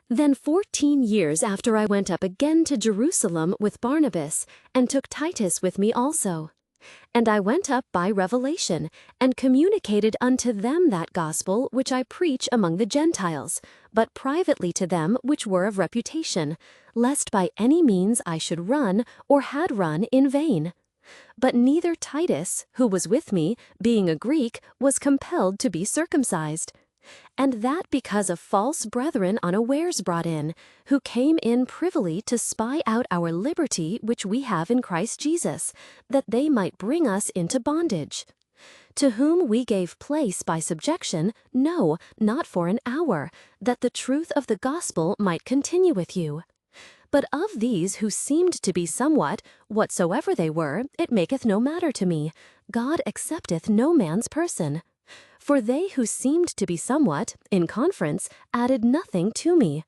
Then 14 years after I went up again to Jerusalem with Barnabas, and took Titus with me also. And I went up by revelation, and communicated unto them that gospel which I preach among the Gentiles, but privately to them which were of reputation, lest by any means I should run, or had run, in vain. But neither Titus, who was with me, being a Greek, was compelled to be circumcised. And that because of false brethren unawares brought in, who came in privily to spy out our liberty which we have in Christ Jesus, that they might bring us into bondage. To whom we gave place by subjection, no, not for an hour, that the truth of the gospel might continue with you. But of these who seemed to be somewhat, whatsoever they were, it maketh no matter to me. God accepteth no man's person. For they who seemed to be somewhat, in conference, added nothing to me.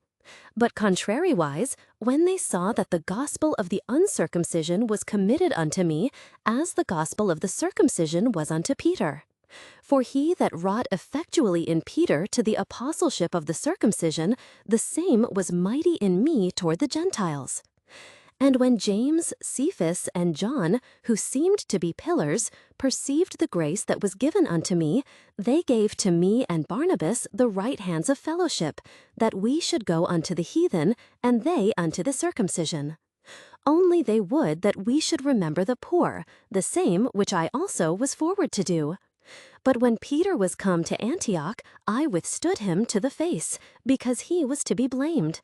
But contrariwise, when they saw that the gospel of the uncircumcision was committed unto me, as the gospel of the circumcision was unto Peter. For he that wrought effectually in Peter to the apostleship of the circumcision, the same was mighty in me toward the Gentiles. And when James, Cephas, and John, who seemed to be pillars, perceived the grace that was given unto me, they gave to me and Barnabas the right hands of fellowship, that we should go unto the heathen, and they unto the circumcision. Only they would that we should remember the poor, the same which I also was forward to do. But when Peter was come to Antioch, I withstood him to the face, because he was to be blamed.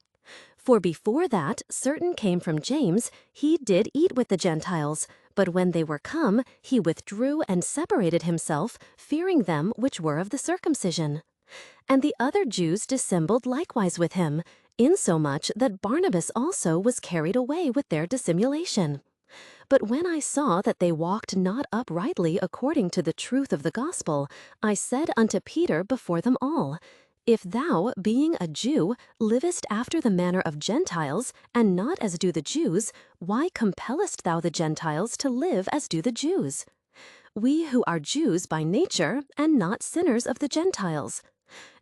For before that certain came from James, he did eat with the Gentiles, but when they were come, he withdrew and separated himself, fearing them which were of the circumcision. And the other Jews dissembled likewise with him, insomuch that Barnabas also was carried away with their dissimulation. But when I saw that they walked not uprightly according to the truth of the gospel, I said unto Peter before them all, If thou, being a Jew, livest after the manner of Gentiles, and not as do the Jews, why compellest thou the Gentiles to live as do the Jews? We who are Jews by nature, and not sinners of the Gentiles.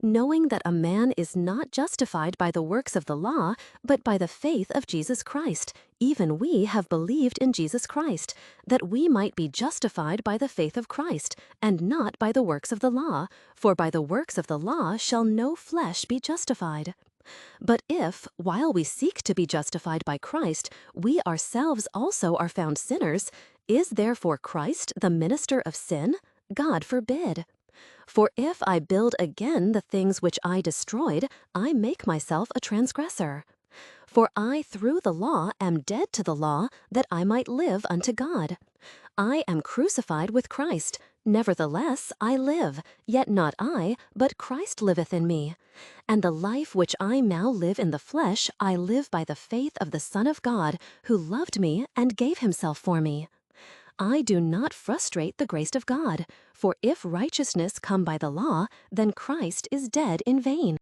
Knowing that a man is not justified by the works of the law, but by the faith of Jesus Christ, even we have believed in Jesus Christ, that we might be justified by the faith of Christ, and not by the works of the law, for by the works of the law shall no flesh be justified. But if, while we seek to be justified by Christ, we ourselves also are found sinners, is therefore Christ the minister of sin? God forbid. For if I build again the things which I destroyed, I make myself a transgressor. For I through the law am dead to the law, that I might live unto God. I am crucified with Christ. Nevertheless I live, yet not I, but Christ liveth in me. And the life which I now live in the flesh, I live by the faith of the Son of God, who loved me and gave himself for me. I do not frustrate the grace of God, for if righteousness come by the law, then Christ is dead in vain.